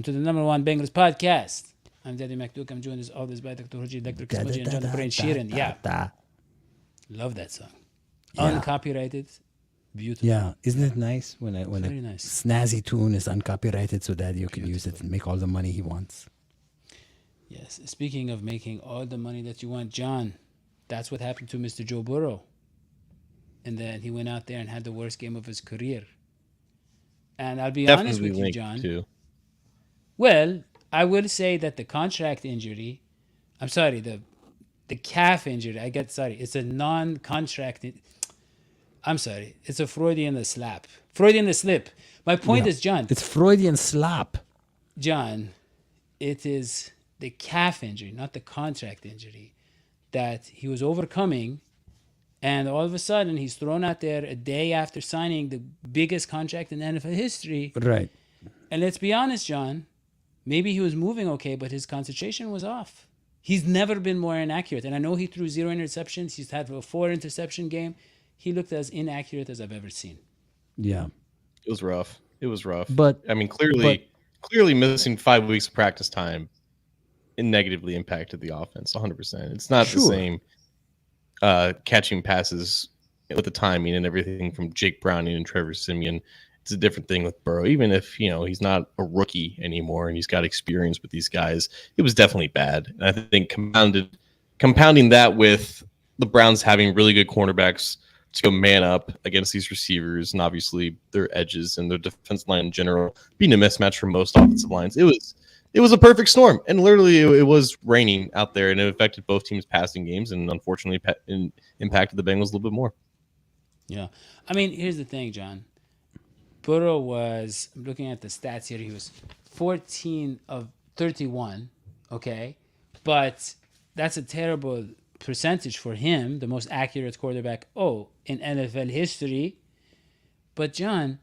to the #1 Bengals podcast. I'm Dadio McDuke. I'm joined as always by Dr. Hodgie, Dr. Hodgie, and John Sheeran. Yeah. Love that song. Yeah. Uncopyrighted. Beautiful. Yeah. Isn't it nice when a nice. snazzy tune is uncopyrighted so that you can use it and make all the money he wants? Yes. Speaking of making all the money that you want, John, that's what happened to Mr. Joe Burrow. And then he went out there and had the worst game of his career. And I'll be honest with you, John. Too. Well, I will say that the contract injury, I'm sorry, the calf injury, it's a non-contract. I'm sorry, it's a Freudian slip. My point is, John. It's Freudian slap. John, it is the calf injury, not the contract injury, that he was overcoming. And all of a sudden, he's thrown out there a day after signing the biggest contract in NFL history. Right. And let's be honest, John, maybe he was moving okay, but his concentration was off. He's never been more inaccurate. And I know he threw 0 interceptions. He's had a 4 interception game. He looked as inaccurate as I've ever seen. Yeah. It was rough. But I mean, clearly missing 5 weeks of practice time it negatively impacted the offense 100%. It's not the same catching passes with the timing and everything from Jake Browning and Trevor Siemian. It's a different thing with Burrow. Even if, he's not a rookie anymore and he's got experience with these guys, it was definitely bad. And I think compounding that with the Browns having really good cornerbacks to go man up against these receivers and obviously their edges and their defense line in general being a mismatch for most offensive lines. It was a perfect storm, and literally it was raining out there, and it affected both teams' passing games, and unfortunately impacted the Bengals a little bit more. Yeah. I mean, here's the thing, John. Burrow was, I'm looking at the stats here, he was 14 of 31, okay? But that's a terrible percentage for him, the most accurate quarterback, in NFL history. But, John,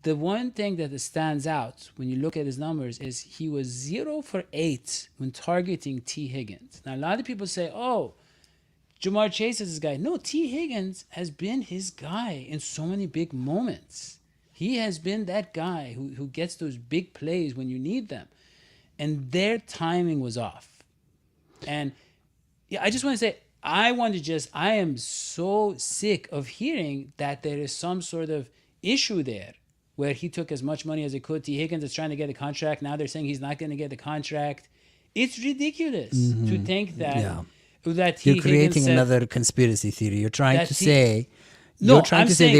the one thing that stands out when you look at his numbers is he was 0 for 8 when targeting T. Higgins. Now, a lot of people say, Jamar Chase is his guy. No, T. Higgins has been his guy in so many big moments. He has been that guy who gets those big plays when you need them. And their timing was off. And I just want to say, I am so sick of hearing that there is some sort of issue there where he took as much money as he could. T. Higgins is trying to get a contract. Now they're saying he's not going to get the contract. It's ridiculous to think that that you're creating another conspiracy theory. You're trying to say they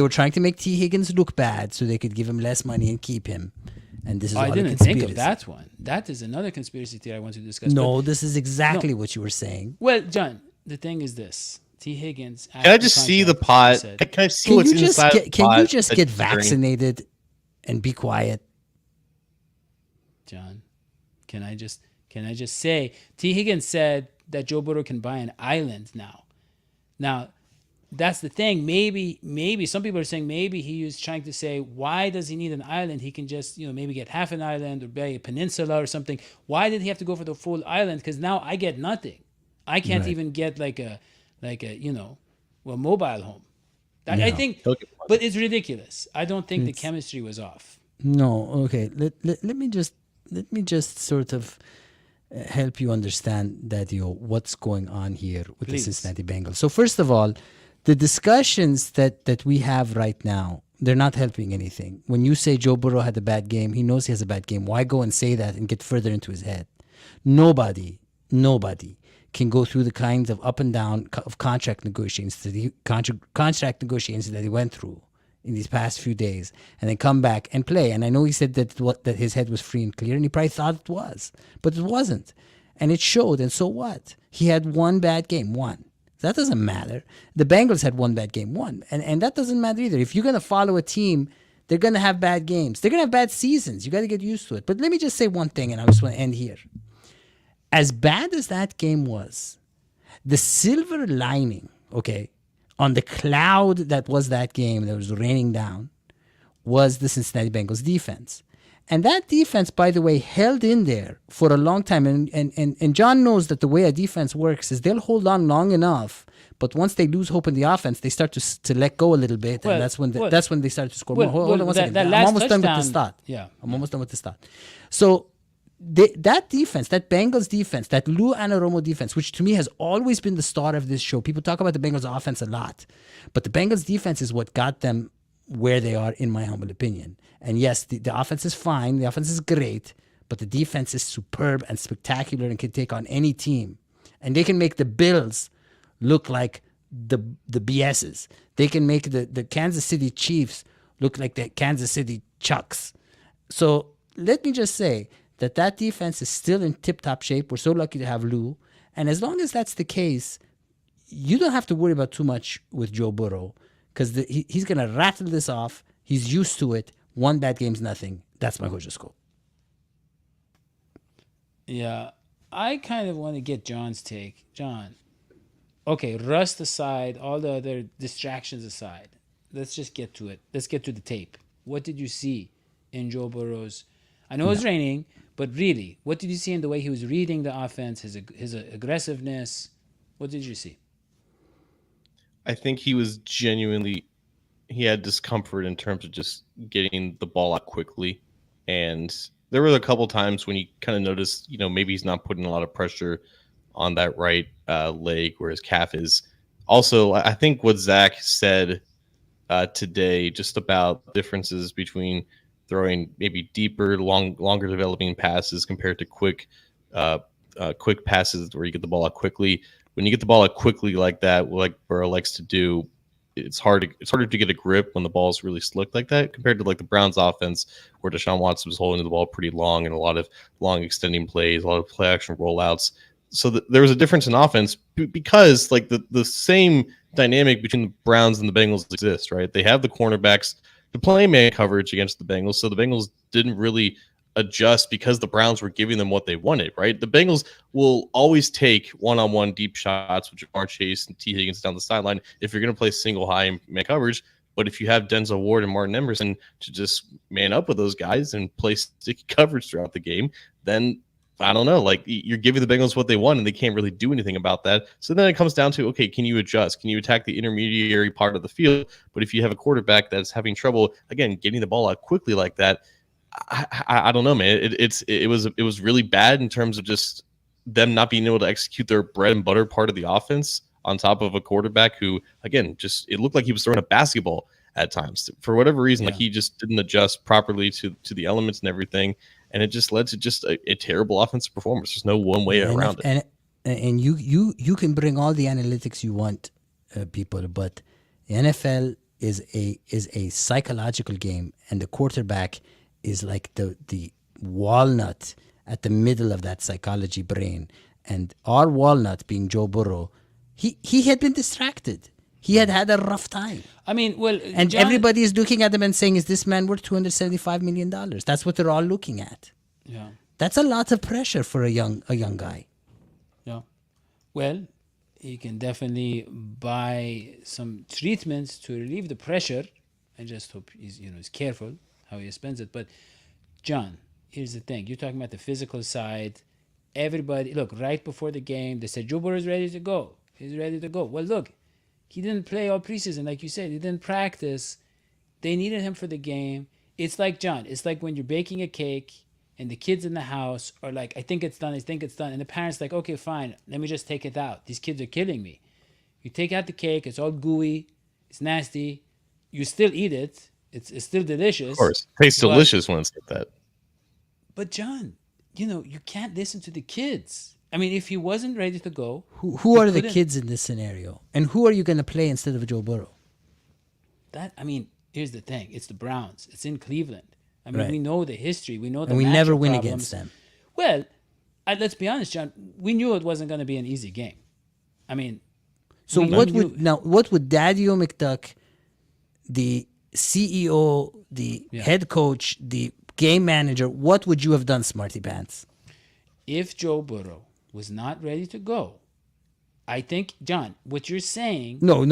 were trying to make T. Higgins look bad so they could give him less money and keep him. And this is all a conspiracy. I didn't think of that one. That is another conspiracy theory I want to discuss. No, this is exactly what you were saying. Well, John, the thing is this. T. Higgins. Can I just see the pot? Can I see what's inside the pot? Can you just get vaccinated and be quiet? John, can I just say T. Higgins said that Joe Burrow can buy an island now. Now, that's the thing. Maybe some people are saying maybe he was trying to say, why does he need an island? He can just, maybe get half an island or buy a peninsula or something. Why did he have to go for the full island? Because now I get nothing. I can't even get like a mobile home. I think, but it's ridiculous. I don't think the chemistry was off. No, okay. Let me just sort of help you understand, Dadio, what's going on here with the Cincinnati Bengals. So first of all, the discussions that we have right now, they're not helping anything. When you say Joe Burrow had a bad game, he knows he has a bad game. Why go and say that and get further into his head? Nobody can go through the kinds of up and down of contract negotiations that he went through in these past few days, and then come back and play. And I know he said that his head was free and clear, and he probably thought it was, but it wasn't, and it showed. And so what? He had one bad game, one. That doesn't matter. The Bengals had one bad game, one, and that doesn't matter either. If you're gonna follow a team, they're gonna have bad games. They're gonna have bad seasons. You got to get used to it. But let me just say one thing, and I just want to end here. As bad as that game was, the silver lining, on the cloud that was that game that was raining down, was the Cincinnati Bengals defense. And that defense, by the way, held in there for a long time. And John knows that the way a defense works is they'll hold on long enough, but once they lose hope in the offense, they start to let go a little bit, and that's when they start to score more. Hold on one second. I'm almost done with the start. Yeah. I'm almost done with the start. So that defense, that Bengals defense, that Lou Anarumo defense, which to me has always been the star of this show. People talk about the Bengals offense a lot, but the Bengals defense is what got them where they are, in my humble opinion. And yes, the offense is fine. The offense is great, but the defense is superb and spectacular and can take on any team. And they can make the Bills look like the BSs. They can make the Kansas City Chiefs look like the Kansas City Chucks. So let me just say that defense is still in tip-top shape. We're so lucky to have Lou. And as long as that's the case, you don't have to worry about too much with Joe Burrow because he's going to rattle this off. He's used to it. One bad game's nothing. That's my horoscope. Yeah, I kind of want to get John's take. John, okay, rust aside, all the other distractions aside, let's just get to it. Let's get to the tape. What did you see in Joe Burrow's? I know it was raining, but really, what did you see in the way he was reading the offense, his aggressiveness? What did you see? I think he was genuinely, he had discomfort in terms of just getting the ball out quickly. And there were a couple times when you kind of noticed, maybe he's not putting a lot of pressure on that right leg where his calf is. Also, I think what Zac said today just about differences between throwing maybe deeper, longer developing passes compared to quick passes where you get the ball out quickly. When you get the ball out quickly like that, like Burrow likes to do, it's harder to get a grip when the ball is really slick like that compared to like the Browns offense where Deshaun Watson was holding the ball pretty long and a lot of long extending plays, a lot of play action rollouts. So there was a difference in offense because like the same dynamic between the Browns and the Bengals exists, right? They have the cornerbacks to play man coverage against the Bengals. So the Bengals didn't really adjust because the Browns were giving them what they wanted, right? The Bengals will always take one-on-one deep shots with Jamar Chase and T. Higgins down the sideline if you're going to play single high man coverage. But if you have Denzel Ward and Martin Emerson to just man up with those guys and play sticky coverage throughout the game, then I don't know, like you're giving the Bengals what they want and they can't really do anything about that. So then it comes down to, okay, can you adjust? Can you attack the intermediary part of the field? But if you have a quarterback that's having trouble, again, getting the ball out quickly like that, I don't know, man. It was really bad in terms of just them not being able to execute their bread and butter part of the offense on top of a quarterback who, again, just it looked like he was throwing a basketball at times for whatever reason. Like he just didn't adjust properly to the elements and everything, and it just led to just a terrible offensive performance. There's no one way around it. And you can bring all the analytics you want, people, but the NFL is a psychological game, and the quarterback is like the walnut at the middle of that psychology brain. And our walnut being Joe Burrow, he had been distracted. He had a rough time. I mean, well, and John, everybody is looking at him and saying, is this man worth $275 million? That's what they're all looking at. Yeah. That's a lot of pressure for a young guy. Yeah. Well, he can definitely buy some treatments to relieve the pressure. I just hope he's careful how he spends it. But John, here's the thing. You're talking about the physical side. Everybody, look, right before the game, they said Joe Burrow is ready to go. He's ready to go. Well, look, he didn't play all preseason, like you said. He didn't practice. They needed him for the game. It's like, John, it's like when you're baking a cake and the kids in the house are like, I think it's done. And the parents like, okay, fine, let me just take it out. These kids are killing me. You take out the cake. It's all gooey. It's nasty. You still eat it. It's still delicious. Of course. It tastes delicious when it's like that. But John, you can't listen to the kids. I mean, if he wasn't ready to go... Who are the kids in this scenario? And who are you going to play instead of Joe Burrow? Here's the thing. It's the Browns. It's in Cleveland. I mean, we know the history. We know the and we never win problems. Against them. Well, let's be honest, John. We knew it wasn't going to be an easy game. I mean... So what would Dadio McDuck, the CEO, the head coach, the game manager, what would you have done, Smarty Pants? If Joe Burrow was not ready to go, I think, John, what you're saying... No.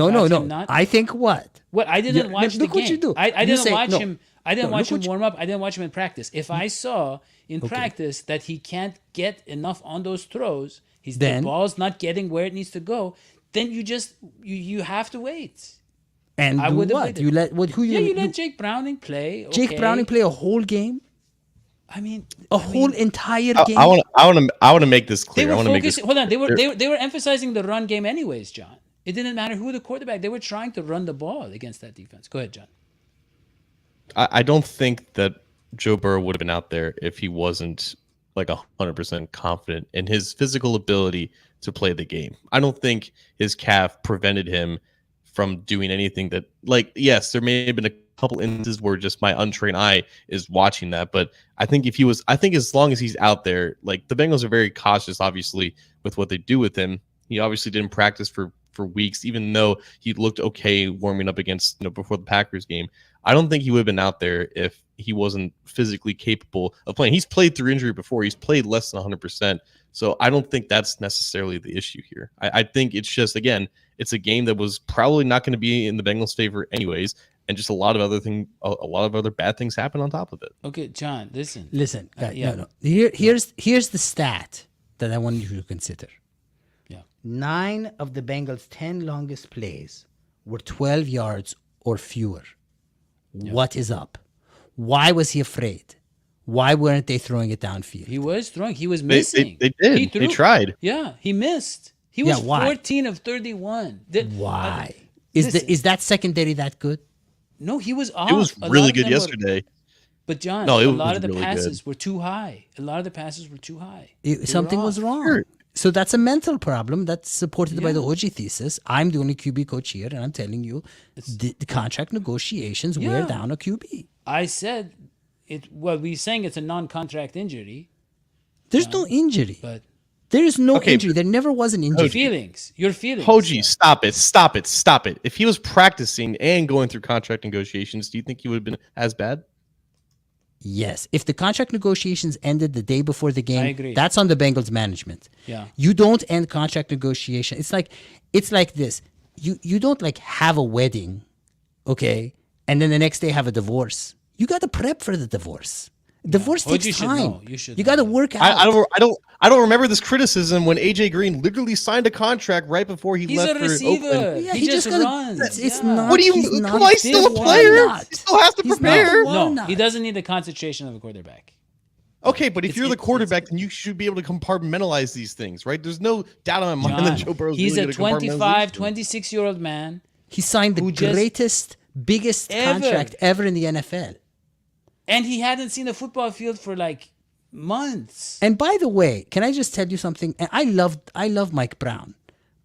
I think what? What? I didn't watch the game. Look what you do. I didn't watch him. I didn't watch him warm up. I didn't watch him in practice. If I saw in practice that he can't get enough on those throws, the ball's not getting where it needs to go, then you have to wait. And I would have waited. You let you let Jake Browning play. Jake Browning play a whole game? I mean, A whole entire game. I want to make this they clear. I were want to make this. focusing. Hold on, they were emphasizing the run game anyways, John. It didn't matter who the quarterback. They were trying to run the ball against that defense. Go ahead, John. I don't think that Joe Burrow would have been out there if he wasn't like 100% confident in his physical ability to play the game. I don't think his calf prevented him from doing anything that, like, yes, there may have been a couple instances where just my untrained eye is watching that, but I think I think as long as he's out there, like, the Bengals are very cautious, obviously, with what they do with him. He obviously didn't practice for weeks, even though he looked okay warming up against, before the Packers game. I don't think he would have been out there if he wasn't physically capable of playing. He's played through injury before. He's played less than 100%. So I don't think that's necessarily the issue here. I think it's just, again, it's a game that was probably not going to be in the Bengals' favor anyways, and just a lot of other bad things happen on top of it. Okay, John, listen. No. Here's the stat that I want you to consider. Yeah. 9 of the Bengals' 10 longest plays were 12 yards or fewer. Yeah. What is up? Why was he afraid? Why weren't they throwing it downfield? He was throwing. He was missing. They did. They tried. Yeah, he missed. He was 14 of 31. Why? Is that secondary that good? No, he was off. It was really good yesterday. But John, a lot of the really passes were too high. Something was wrong. Sure. So that's a mental problem that's supported by the Hodgie thesis. I'm the only QB coach here, and I'm telling you, the contract negotiations wear down a QB. I said it. Well, we're saying it's a non-contract injury. There's no injury. But there is no injury. There never was an injury. Your feelings. Hodgie, stop it. If he was practicing and going through contract negotiations, do you think he would have been as bad? Yes. If the contract negotiations ended the day before the game, I agree. That's on the Bengals management. Yeah. You don't end contract negotiation. It's like this. You don't like have a wedding, okay, and then the next day have a divorce. You got to prep for the divorce. Divorce takes time. You got to work out. I don't remember this criticism when AJ Green literally signed a contract right before he left for Oakland. Yeah, he just runs. It's not. What do you? Come on, he's still a player. He still has to prepare. No, he doesn't need the concentration of a quarterback. Okay, but if you're the quarterback, then you should be able to compartmentalize these things, right? There's no doubt on my mind that Joe Burrow. He's a 25, 26-year-old man. He signed the greatest, biggest contract ever in the NFL. And he hadn't seen a football field for like months. And by the way, can I just tell you something? And I love Mike Brown,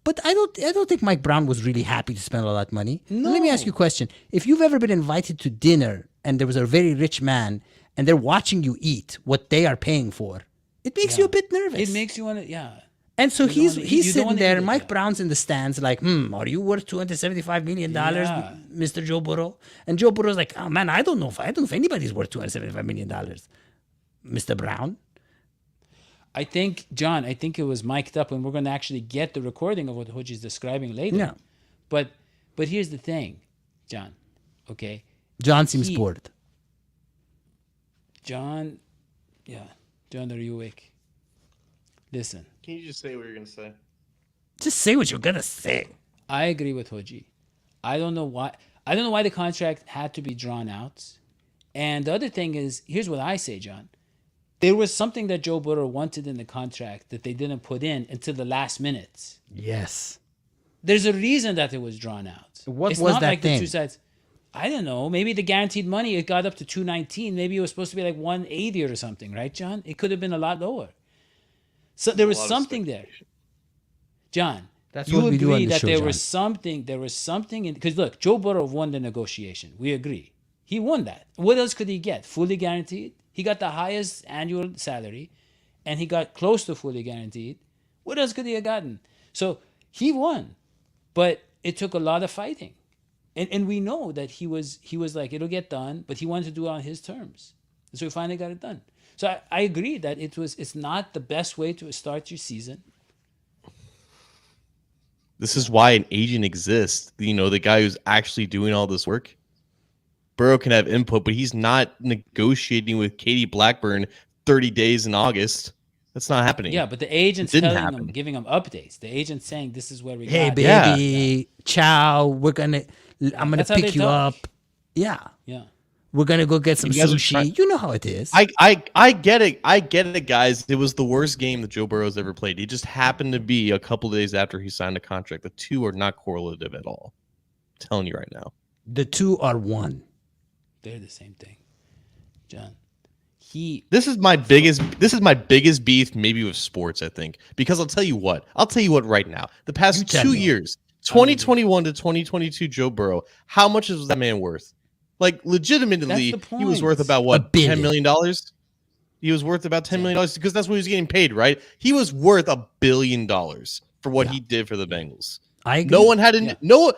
but I don't think Mike Brown was really happy to spend all that money. No. Let me ask you a question: if you've ever been invited to dinner and there was a very rich man and they're watching you eat what they are paying for, it makes you a bit nervous. It makes you want to, And so he's sitting there, and Mike Brown's in the stands like, are you worth $275 million, Mr. Joe Burrow? And Joe Burrow's like, oh, man, I don't know if anybody's worth $275 million, Mr. Brown. I think it was mic'd up, and we're going to actually get the recording of what Hodgie's describing later. Yeah. But here's the thing, John, okay? John seems bored. John, are you awake? Listen. Can you just say what you're going to say? Just say what you're going to say. I agree with Hodgie. I don't know why the contract had to be drawn out. And the other thing is, here's what I say, John. There was something that Joe Burrow wanted in the contract that they didn't put in until the last minute. Yes. There's a reason that it was drawn out. What it's was not that like thing? The two sides. I don't know. Maybe the guaranteed money, it got up to $219. Maybe it was supposed to be like $180 or something, right, John? It could have been a lot lower. So there was something there. John, that's you what we do on agree the that show, there John. was something in, because look, Joe Burrow won the negotiation. We agree. He won that. What else could he get? Fully guaranteed? He got the highest annual salary, and he got close to fully guaranteed. What else could he have gotten? So he won, but it took a lot of fighting. And we know that he was like, it'll get done, but he wanted to do it on his terms. So he finally got it done. So I agree that it's not the best way to start your season. This is why an agent exists. The guy who's actually doing all this work. Burrow can have input, but he's not negotiating with Katie Blackburn 30 days in August. That's not happening. Yeah, but the agent's giving him updates. The agent's saying, this is where we hey, got. Hey, baby, ciao. I'm gonna pick you up. Yeah. Yeah. We're gonna go get some You guys are sushi. You know how it is. I get it. I get it, guys. It was the worst game that Joe Burrow's ever played. He just happened to be a couple days after he signed a contract. The two are not correlative at all. I'm telling you right now. The two are one. They're the same thing, John. This is my biggest beef maybe with sports, I think. Because I'll tell you what right now. The past 2 years, 2021 to 2022 Joe Burrow, how much is that man worth? Like legitimately he was worth about what? $10 million? He was worth about $10 million because that's what he was getting paid, right? He was worth $1 billion for what he did for the Bengals. I agree. No one had No.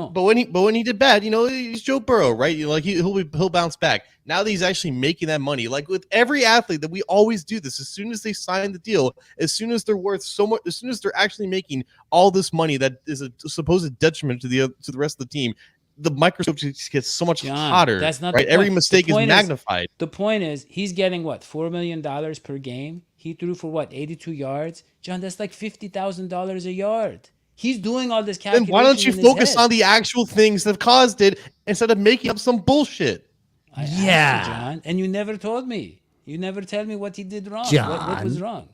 But when he did bad, he's Joe Burrow, right? He'll bounce back. Now that he's actually making that money, like with every athlete that we always do this, as soon as they sign the deal, as soon as they're worth so much, as soon as they're actually making all this money that is a supposed detriment to the rest of the team, the microscope just gets so much hotter. That's not right. Every mistake is magnified. The point is he's getting what, $4 million per game. He threw for what, 82 yards. John, that's like $50,000 a yard. He's doing all this calculation. Then why don't you focus on the actual things that have caused it instead of making up some bullshit? I asked you, John, and you never told me. You never tell me what he did wrong. What was wrong?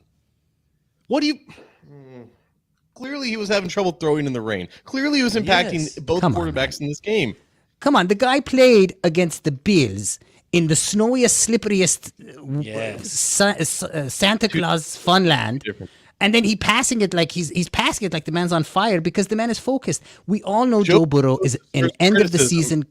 What do you? Clearly, he was having trouble throwing in the rain. Clearly, he was impacting both quarterbacks in this game. Come on, the guy played against the Bills in the snowiest, slipperiest Santa Claus funland. And then he's passing it like he's passing it like the man's on fire because the man is focused. We all know Joe Burrow is an end of the season.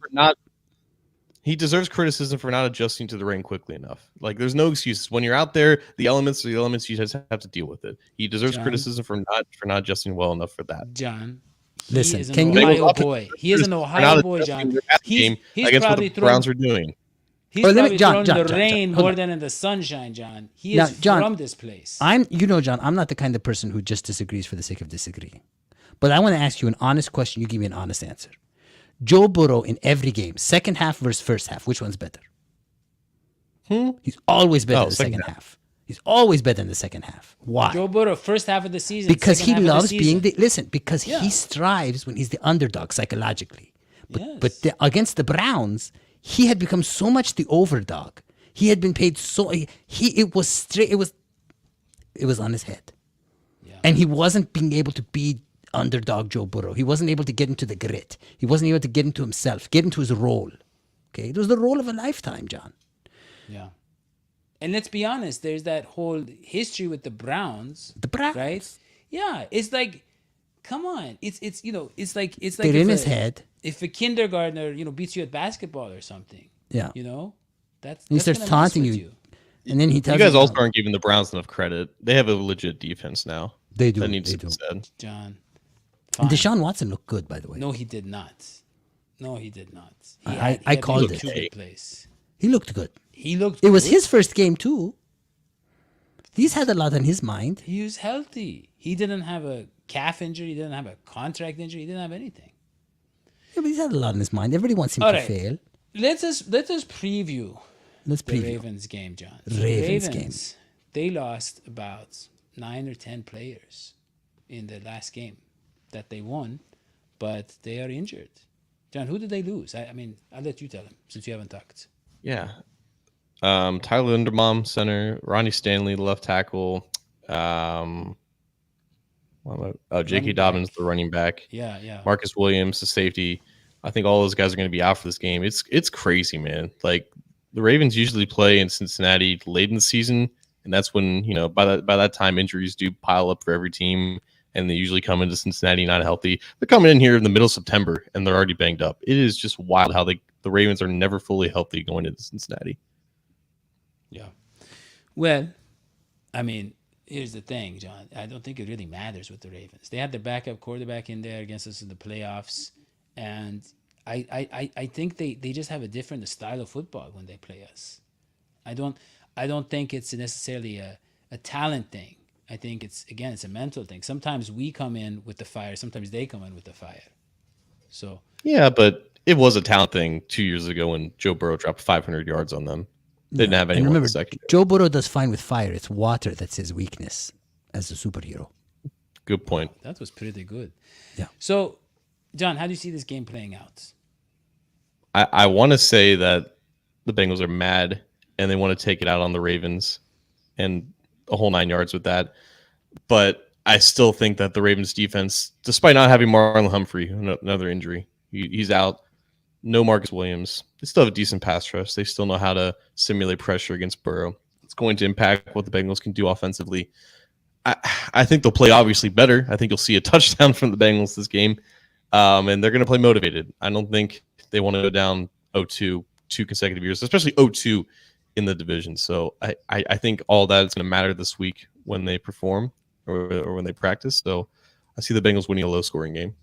He deserves criticism for not adjusting to the rain quickly enough. Like, there's no excuses. When you're out there, the elements are the elements. You just have to deal with it. He deserves criticism for not adjusting well enough for that. John, listen, is an Ohio boy. He is an Ohio boy, John. He's probably what the Browns are doing. He's probably thrown in the rain more than in the sunshine, John. He is from this place. John, I'm not the kind of person who just disagrees for the sake of disagreeing. But I want to ask you an honest question. You give me an honest answer. Joe Burrow in every game, second half versus first half, which one's better? He's always better in the second half. He's always better in the second half. Why? Joe Burrow, first half of the season. Because he loves being because he strives when he's the underdog psychologically. But against the Browns, he had become so much the overdog. He had been paid it was on his head. Yeah. And he wasn't being able to be underdog Joe Burrow. He wasn't able to get into the grit. He wasn't able to get into himself, get into his role. Okay? It was the role of a lifetime, John. Yeah. And let's be honest, there's that whole history with the Browns. Right? Yeah. It's like, come on. It's like they're in his head. If a kindergartner, beats you at basketball or something. Yeah. That's he starts taunting you. And then he tells you guys also aren't giving the Browns enough credit. They have a legit defense now. They do. That needs to be said. John. And Deshaun Watson looked good, by the way. No, he did not. I called it. He looked good. It was his first game too. He's had a lot on his mind. He was healthy. He didn't have a calf injury. He didn't have a contract injury. He didn't have anything. Yeah, but he's had a lot on his mind. Everybody wants him to fail. Let's just preview. The Ravens game, John. Ravens game. They lost about 9 or 10 players in the last game that they won, but they are injured. John, who did they lose? I mean, I'll let you tell him since you haven't talked. Yeah. Tyler Linderbaum, center. Ronnie Stanley, left tackle. J.K. Dobbins, the running back. Yeah. Marcus Williams, the safety. I think all those guys are going to be out for this game. It's crazy, man. Like, the Ravens usually play in Cincinnati late in the season, and that's when, by that time injuries do pile up for every team, and they usually come into Cincinnati not healthy. They're coming in here in the middle of September, and they're already banged up. It is just wild how the Ravens are never fully healthy going into Cincinnati. Yeah. Well, I mean, here's the thing, John. I don't think it really matters with the Ravens. They had their backup quarterback in there against us in the playoffs, and I think they just have a different style of football when they play us. I don't think it's necessarily a talent thing. I think it's a mental thing. Sometimes we come in with the fire. Sometimes they come in with the fire. So yeah, but it was a talent thing 2 years ago when Joe Burrow dropped 500 yards on them. They didn't have anyone. Remember, in the second. Joe Burrow does fine with fire. It's water that's his weakness as a superhero. Good point. That was pretty good. Yeah. So, John, how do you see this game playing out? I want to say that the Bengals are mad and they want to take it out on the Ravens and a whole 9 yards with that. But I still think that the Ravens defense, despite not having Marlon Humphrey, another injury, he's out. No Marcus Williams. They still have a decent pass rush. They still know how to simulate pressure against Burrow. It's going to impact what the Bengals can do offensively. I think they'll play obviously better. I think you'll see a touchdown from the Bengals this game, and they're going to play motivated. I don't think they want to go down 0-2 2 consecutive years, especially 0-2 in the division. So I think all that is going to matter this week when they perform or when they practice. So I see the Bengals winning a low-scoring game.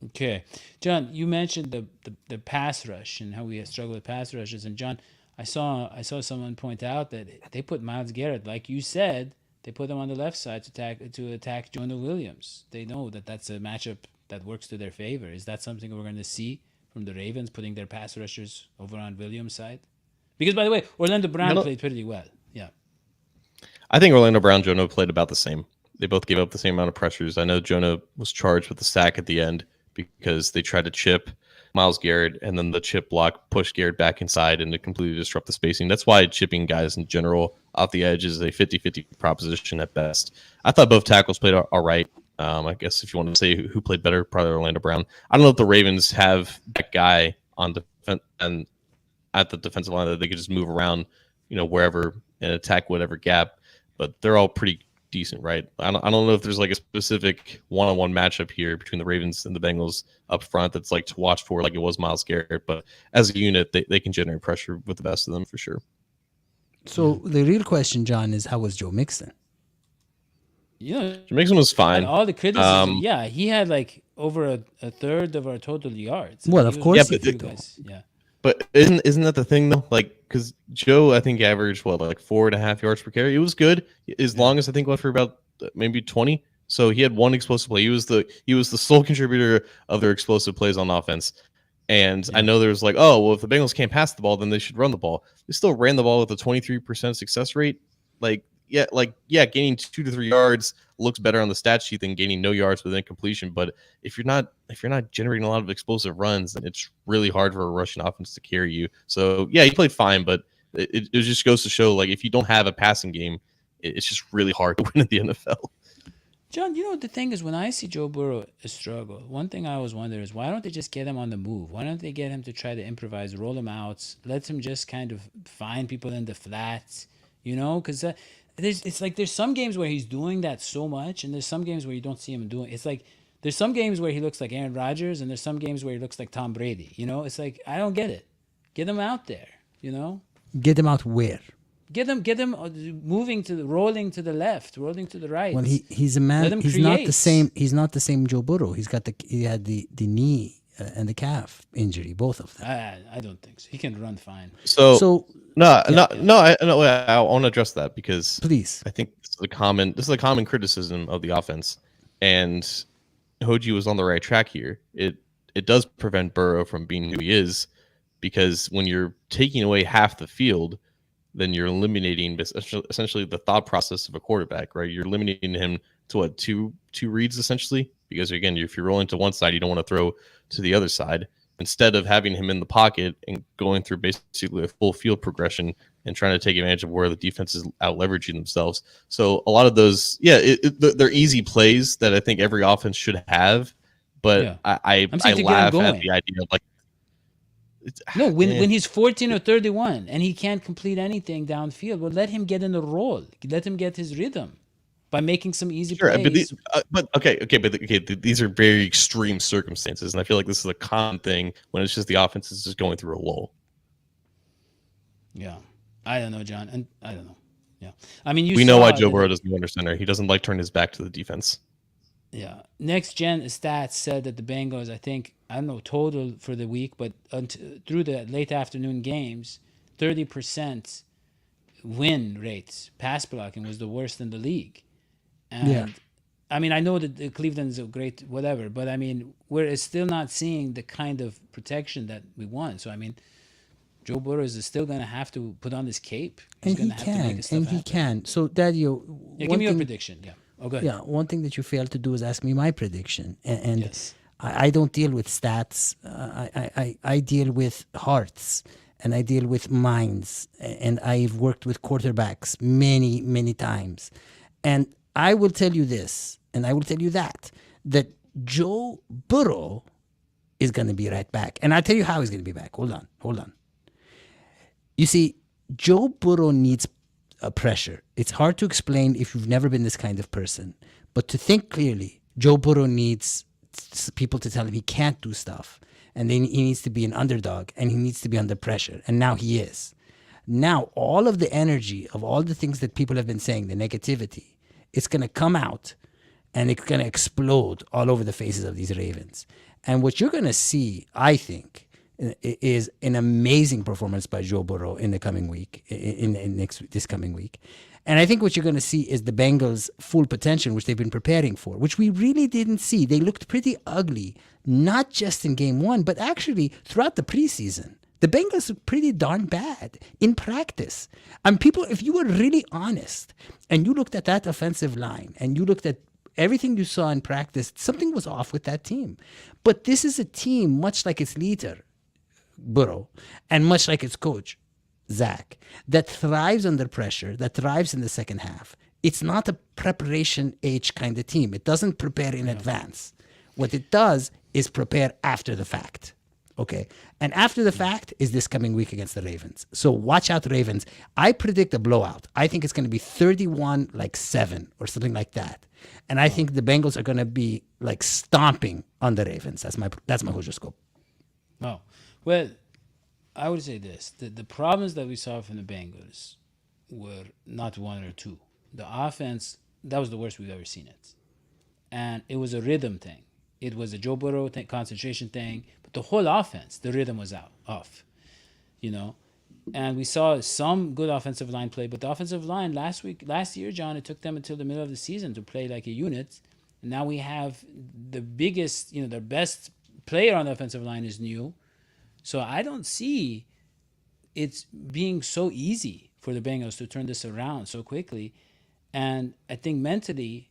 Okay, John, you mentioned the pass rush and how we struggle with pass rushes. And John, I saw someone point out that they put Myles Garrett, like you said, they put him on the left side to attack Jonah Williams. They know that that's a matchup that works to their favor. Is that something we're going to see from the Ravens, putting their pass rushers over on Williams' side? Because, by the way, Orlando Brown played pretty well. Yeah. I think Orlando Brown, Jonah played about the same. They both gave up the same amount of pressures. I know Jonah was charged with the sack at the end because they tried to chip Myles Garrett, and then the chip block pushed Garrett back inside and to completely disrupt the spacing. That's why chipping guys in general off the edge is a 50-50 proposition at best. I thought both tackles played all right. I guess if you want to say who played better, probably Orlando Brown. I don't know if the Ravens have that guy on defense and at the defensive line that they could just move around, wherever and attack whatever gap. But they're all pretty decent, right? I don't know if there's like a specific one-on-one matchup here between the Ravens and the Bengals up front that's like to watch for, like it was Myles Garrett. But as a unit, they can generate pressure with the best of them for sure. So the real question, John, is how was Joe Mixon? Joe Mixon was fine. All the criticism, he had like over a third of our total yards. Well, of course, yeah. But isn't that the thing though? Like, because Joe, I think averaged like 4.5 yards per carry. It was good as long as I think went for about maybe 20. So he had one explosive play. He was the sole contributor of their explosive plays on offense. And I know there's like, oh well, if the Bengals can't pass the ball, then they should run the ball. They still ran the ball with a 23% success rate. Gaining 2 to 3 yards looks better on the stat sheet than gaining no yards with incompletion. But if you're not generating a lot of explosive runs, then it's really hard for a rushing offense to carry you. So yeah, he played fine, but it just goes to show, like, if you don't have a passing game, it's just really hard to win in the NFL. John, the thing is, when I see Joe Burrow struggle, one thing I always wonder is, why don't they just get him on the move? Why don't they get him to try to improvise, roll him out, let him just kind of find people in the flats, because there's some games where he's doing that so much, and there's some games where you don't see him doing. It's like there's some games where he looks like Aaron Rodgers, and there's some games where he looks like Tom Brady. It's like, I don't get it. Get him out there. Get him out where? Get him rolling to the left, rolling to the right. Well, he's a man. He's not the same. He's not the same Joe Burrow. He had the knee and the calf injury, both of them. I don't think so. He can run fine. So I want to address that because please, I think this is a common criticism of the offense, and Hodgie was on the right track here. It does prevent Burrow from being who he is, because when you're taking away half the field, then you're eliminating essentially the thought process of a quarterback, right? You're limiting him to two reads essentially, because again, if you're rolling to one side, you don't want to throw to the other side. Instead of having him in the pocket and going through basically a full field progression and trying to take advantage of where the defense is out leveraging themselves. So a lot of those, they're easy plays that I think every offense should have. But I laugh at the idea of like, no, when he's 14 or 31 and he can't complete anything downfield, well, let him get in the role. Let him get his rhythm by making some easy plays. But these are very extreme circumstances, and I feel like this is a common thing when it's just the offense is just going through a lull. Yeah, I don't know, John, and I don't know. Yeah, I mean, we know why Joe Burrow doesn't go under center. He doesn't like turning his back to the defense. Yeah. Next Gen Stats said that the Bengals, I don't know total for the week, but through the late afternoon games, 30% win rates, pass blocking was the worst in the league. And I mean, I know that Cleveland's a great whatever, but I mean, we're still not seeing the kind of protection that we want. So I mean, Joe Burrow is still going to have to put on this cape. He can. So Dadio, give me your prediction. Yeah. Oh, go ahead. Yeah, one thing that you failed to do is ask me my prediction. And yes. I don't deal with stats. I deal with hearts, and I deal with minds. And I've worked with quarterbacks many, many times. And I will tell you this, and I will tell you that Joe Burrow is going to be right back. And I'll tell you how he's going to be back. Hold on. You see, Joe Burrow needs a pressure. It's hard to explain if you've never been this kind of person. But to think clearly, Joe Burrow needs people to tell him he can't do stuff. And then he needs to be an underdog, and he needs to be under pressure. And now he is. Now, all of the energy of all the things that people have been saying, the negativity, it's going to come out, and it's going to explode all over the faces of these Ravens. And what you're going to see, I think, is an amazing performance by Joe Burrow in the coming week, this coming week. And I think what you're going to see is the Bengals' full potential, which they've been preparing for, which we really didn't see. They looked pretty ugly, not just in game one, but actually throughout the preseason. The Bengals looked pretty darn bad in practice. And people, if you were really honest and you looked at that offensive line and you looked at everything you saw in practice, something was off with that team. But this is a team, much like its leader, Burrow, and much like its coach, Zac, that thrives under pressure, that thrives in the second half. It's not a preparation age kind of team. It doesn't prepare in advance. What it does is prepare after the fact. Okay. And after the fact is this coming week against the Ravens. So watch out, Ravens. I predict a blowout. I think it's going to be 31-7 or something like that. And I think the Bengals are going to be like stomping on the Ravens. That's my horoscope. Oh, well, I would say this. The problems that we saw from the Bengals were not one or two. The offense, that was the worst we've ever seen it. And it was a rhythm thing. It was a Joe Burrow concentration thing. But the whole offense, the rhythm was off. And we saw some good offensive line play. But the offensive line last year, John, it took them until the middle of the season to play like a unit. And now we have the biggest, the best player on the offensive line is new. So I don't see it being so easy for the Bengals to turn this around so quickly. And I think mentally,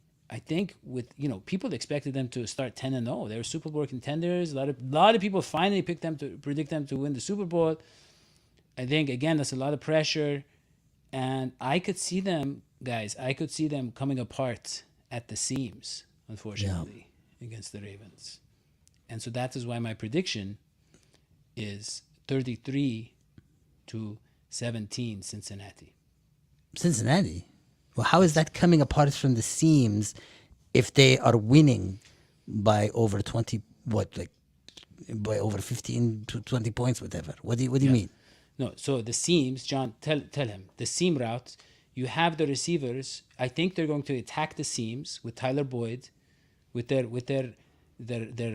with people expected them to start 10-0. They were Super Bowl contenders. A lot of people finally predict them to win the Super Bowl. I think again that's a lot of pressure, and I could see them, guys. I could see them coming apart at the seams, unfortunately, against the Ravens. And so that is why my prediction is 33-17 Cincinnati. Cincinnati? Well, how is that coming apart from the seams if they are winning by over 20, by over 15 to 20 points, whatever? What do you mean? No, so the seams, John, tell him, the seam route, you have the receivers. I think they're going to attack the seams with Tyler Boyd, with their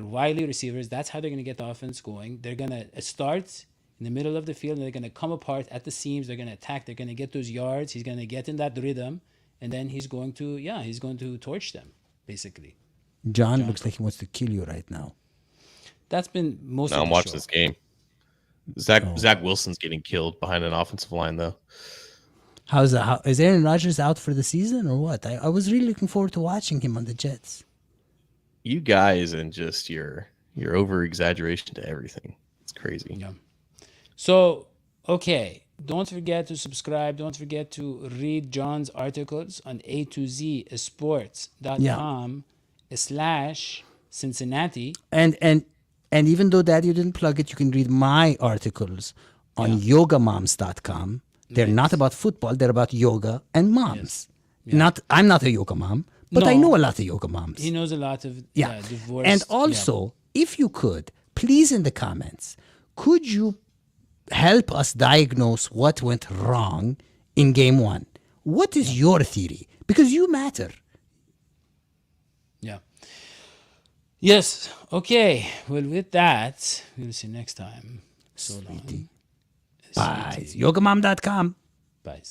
wily receivers. That's how they're going to get the offense going. They're going to start in the middle of the field, and they're going to come apart at the seams. They're going to attack. They're going to get those yards. He's going to get in that rhythm, and then he's going to torch them, basically. John looks like he wants to kill you right now. That's been most of No, the I'm watching show. this game. Zach Wilson's getting killed behind an offensive line, though. How's that? Is Aaron Rodgers out for the season or what? I was really looking forward to watching him on the Jets. You guys and just your over exaggeration to everything. It's crazy. Yeah. So, okay. Don't forget to subscribe. Don't forget to read John's articles on AtoZ Sports.com/Cincinnati. And even though Dadio didn't plug it, you can read my articles on yogamoms.com. They're not about football. They're about yoga and moms. Yes. Yeah. I'm not a yoga mom, but I know a lot of yoga moms. He knows a lot of divorce. And also, if you could, please in the comments, could you help us diagnose what went wrong in game one? What is your theory? Because you matter. Yeah. Yes. Okay. Well, with that, we'll see you next time. So long. Bye. Yogamom.com. Bye.